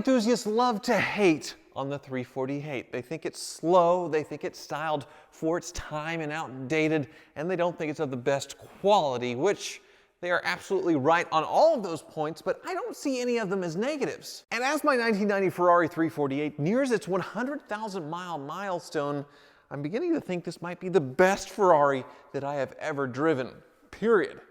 enthusiasts love to hate on the 348. They think it's slow, they think it's styled for its time and outdated, and they don't think it's of the best quality, which they are absolutely right on all of those points, but I don't see any of them as negatives. And as my 1990 Ferrari 348 nears its 100,000 mile milestone, I'm beginning to think this might be the best Ferrari that I have ever driven, period.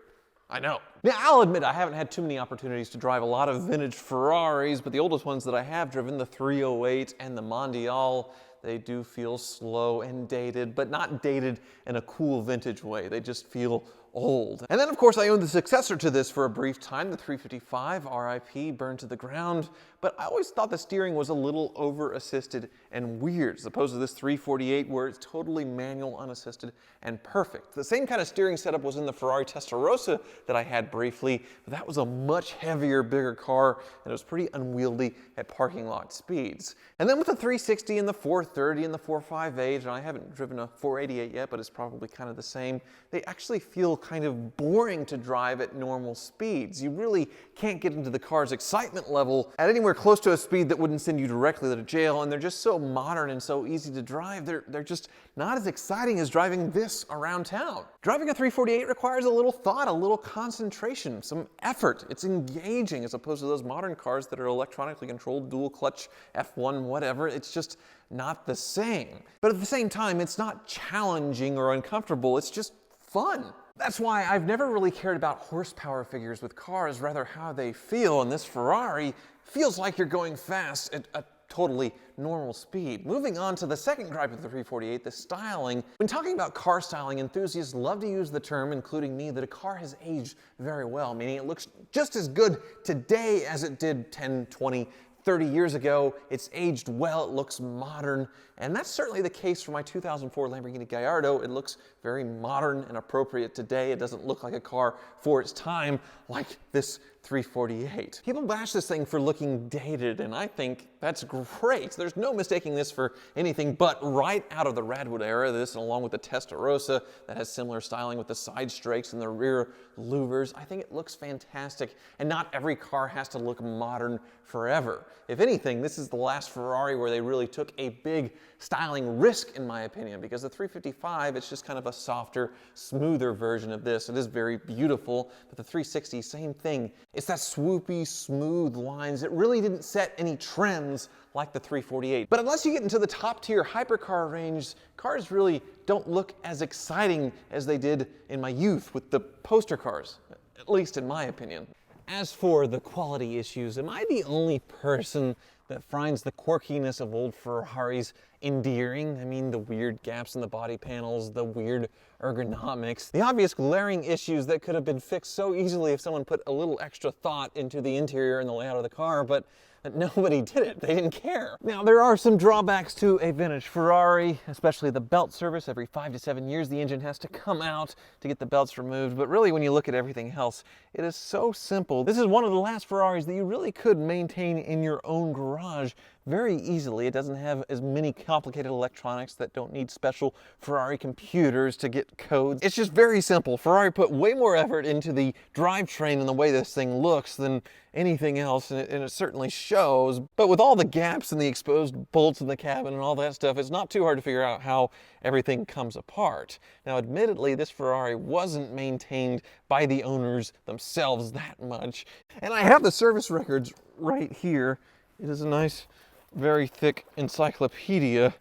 I know. Now, I'll admit I haven't had too many opportunities to drive a lot of vintage Ferraris, but the oldest ones that I have driven, the 308 and the Mondial, they do feel slow and dated, but not dated in a cool vintage way. They just feel old. And then, of course, I owned the successor to this for a brief time, the 355, RIP, burned to the ground, but I always thought the steering was a little over-assisted and weird, as opposed to this 348 where it's totally manual, unassisted, and perfect. The same kind of steering setup was in the Ferrari Testarossa that I had briefly, but that was a much heavier, bigger car, and it was pretty unwieldy at parking lot speeds. And then with the 360 and the 430 and the 458, and I haven't driven a 488 yet, but it's probably kind of the same, they actually feel kind of boring to drive at normal speeds. You really can't get into the car's excitement level at anywhere close to a speed that wouldn't send you directly to jail, and they're just so modern and so easy to drive. They're just not as exciting as driving this around town. Driving a 348 requires a little thought, a little concentration, some effort. It's engaging as opposed to those modern cars that are electronically controlled, dual clutch, F1, whatever. It's just not the same. But at the same time, it's not challenging or uncomfortable. It's just fun. That's why I've never really cared about horsepower figures with cars, rather how they feel, and this Ferrari feels like you're going fast at a totally normal speed. Moving on to the second gripe of the 348, the styling. When talking about car styling, enthusiasts love to use the term, including me, that a car has aged very well, meaning it looks just as good today as it did 10, 20, 30 years ago. It's aged well, it looks modern, and that's certainly the case for my 2004 Lamborghini Gallardo. It looks very modern and appropriate today. It doesn't look like a car for its time like this 348. People bash this thing for looking dated, and I think that's great. There's no mistaking this for anything but right out of the Radwood era. This, along with the Testarossa that has similar styling with the side strakes and the rear louvers, I think it looks fantastic, and not every car has to look modern forever. If anything, this is the last Ferrari where they really took a big styling risk, in my opinion, because the 355, it's just kind of a softer, smoother version of this. It is very beautiful, but the 360, same thing. It's that swoopy, smooth lines. It really didn't set any trends like the 348. But unless you get into the top tier hypercar range, cars really don't look as exciting as they did in my youth with the poster cars, at least in my opinion. As for the quality issues, am I the only person that finds the quirkiness of old Ferraris endearing? I mean, the weird gaps in the body panels, the weird ergonomics, the obvious glaring issues that could have been fixed so easily if someone put a little extra thought into the interior and the layout of the car, but nobody did it. They didn't care. Now, there are some drawbacks to a vintage Ferrari, especially the belt service. Every 5 to 7 years, the engine has to come out to get the belts removed. But really, when you look at everything else, it is so simple. This is one of the last Ferraris that you really could maintain in your own garage very easily. It doesn't have as many complicated electronics that don't need special Ferrari computers to get codes. It's just very simple. Ferrari put way more effort into the drivetrain and the way this thing looks than anything else, and it certainly shows. But with all the gaps and the exposed bolts in the cabin and all that stuff, it's not too hard to figure out how everything comes apart. Now, admittedly, this Ferrari wasn't maintained by the owners themselves that much. And I have the service records right here. It is a nice, very thick encyclopedia.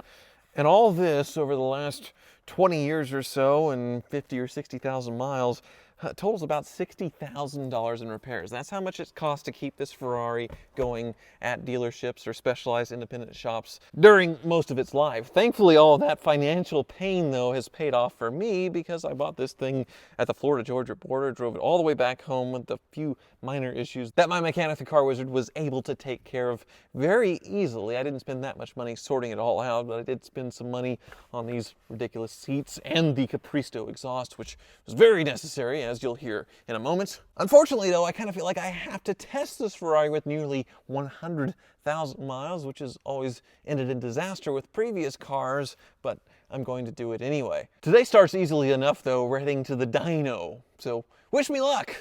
And all this over the last 20 years or so and 50 or 60,000 miles totals about $60,000 in repairs. That's how much it costs to keep this Ferrari going at dealerships or specialized independent shops during most of its life. Thankfully, all of that financial pain, though, has paid off for me because I bought this thing at the Florida-Georgia border, drove it all the way back home with a few minor issues that my mechanic, the Car Wizard, was able to take care of very easily. I didn't spend that much money sorting it all out, but I did spend some money on these ridiculous seats and the Capristo exhaust, which was very necessary, as you'll hear in a moment. Unfortunately, though, I kind of feel like I have to test this Ferrari with nearly 100,000 miles, which has always ended in disaster with previous cars, but I'm going to do it anyway. Today starts easily enough, though. We're heading to the Dyno, so wish me luck!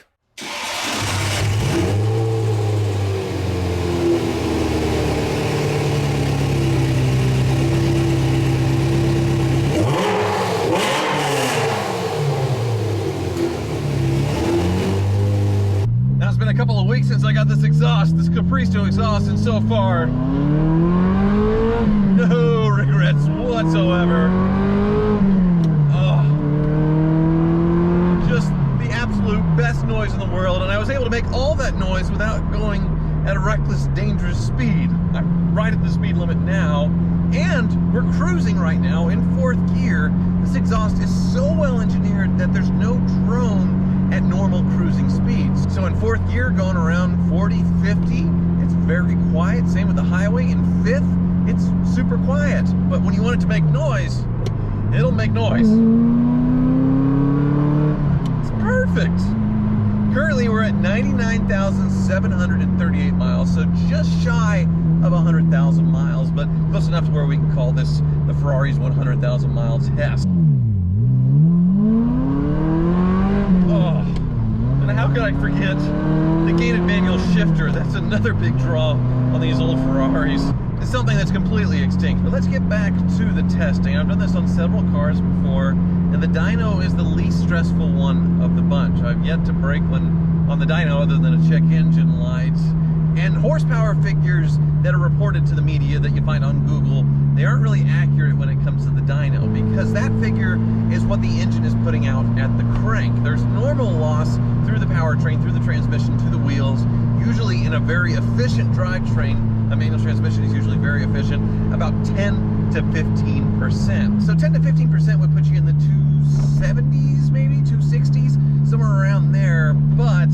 exhaust, this Capristo exhaust, and so far, no regrets whatsoever. Oh, just the absolute best noise in the world, and I was able to make all that noise without going at a reckless, dangerous speed. I'm right at the speed limit now, and we're cruising right now in 4th gear. This exhaust is so well engineered that there's no drone at normal cruising speeds. So in 4th gear, going around 40, 50, it's very quiet. Same with the highway. In 5th, it's super quiet. But when you want it to make noise, it'll make noise. It's perfect. Currently, we're at 99,738 miles, so just shy of 100,000 miles, but close enough to where we can call this the Ferrari's 100,000 mile test. Oh, and how could I forget the gated manual shifter? That's another big draw on these old Ferraris. It's something that's completely extinct. But let's get back to the testing. I've done this on several cars before, and the dyno is the least stressful one of the bunch. I've yet to break one on the dyno other than a check engine light. And horsepower figures that are reported to the media that you find on Google, they aren't really accurate when it comes to the dyno, because that figure is what the engine is putting out at the crank. There's normal loss through the powertrain, through the transmission, to the wheels. Usually in a very efficient drivetrain, a manual transmission is usually very efficient, about 10 to 15%. So 10 to 15% would put you in the 270s, maybe 260s, somewhere around there, but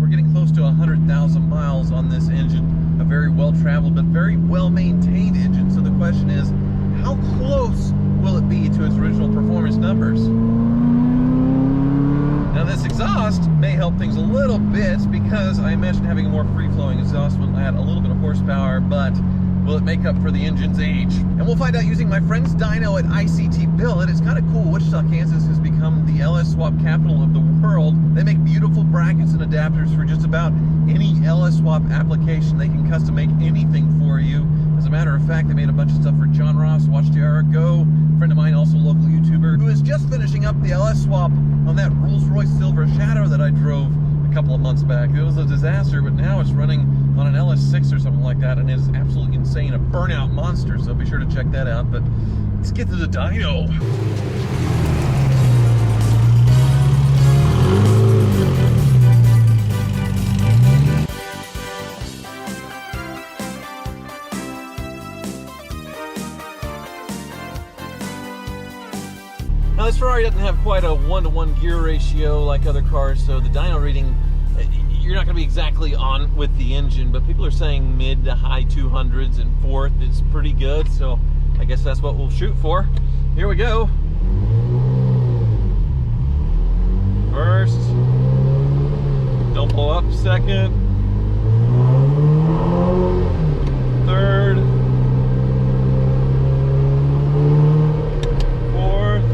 we're getting close to 100,000 miles on this engine. A very well-traveled but very well-maintained engine. So the question is, how close will it be to its original performance numbers? Now this exhaust may help things a little bit, because I imagine having a more free-flowing exhaust will add a little bit of horsepower, but will it make up for the engine's age? And we'll find out using my friend's dyno at ICT Billet. It's kind of cool. Wichita, Kansas has become the LS swap capital of the world. They make beautiful brackets and adapters for just about any LS swap application. They can custom make anything for you. As a matter of fact, they made a bunch of stuff for John Ross, Watch Tiara Go, a friend of mine, also a local YouTuber, who is just finishing up the LS swap on that Rolls-Royce Silver Shadow that I drove a couple of months back. It was a disaster, but now it's running on an LS6 or something like that, and it is absolutely insane, a burnout monster, so be sure to check that out. But let's get to the dyno. Now this Ferrari doesn't have quite a 1-to-1 gear ratio like other cars, so the dyno reading, you're not going to be exactly on with the engine, but people are saying mid to high 200s, and 4th is pretty good, so I guess that's what we'll shoot for. Here we go. First, don't blow up. Second, third, fourth.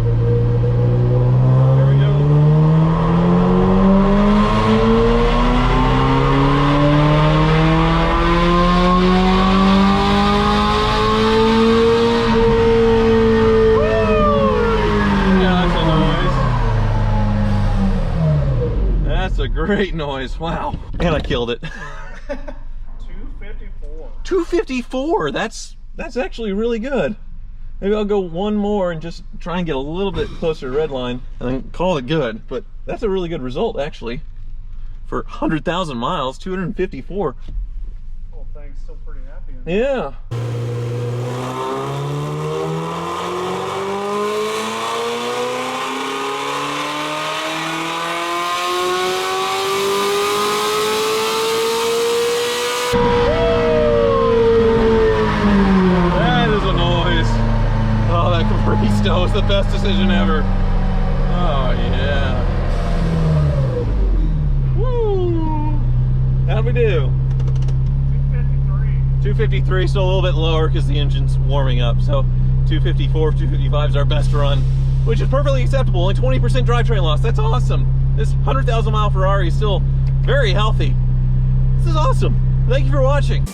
Here we go. Great noise, wow. And I killed it. 254. 254, that's actually really good. Maybe I'll go one more and just try and get a little bit closer to redline and then call it good. But that's a really good result, actually. For 100,000 miles, 254. Oh, thanks, still pretty happy. Yeah. That is a noise. Oh, that Capristo is the best decision ever. Oh, yeah. Woo! How'd we do? 253. 253, so a little bit lower because the engine's warming up. So 254, 255 is our best run, which is perfectly acceptable. Only 20% drivetrain loss. That's awesome. This 100,000 mile Ferrari is still very healthy. This is awesome. Thank you for watching.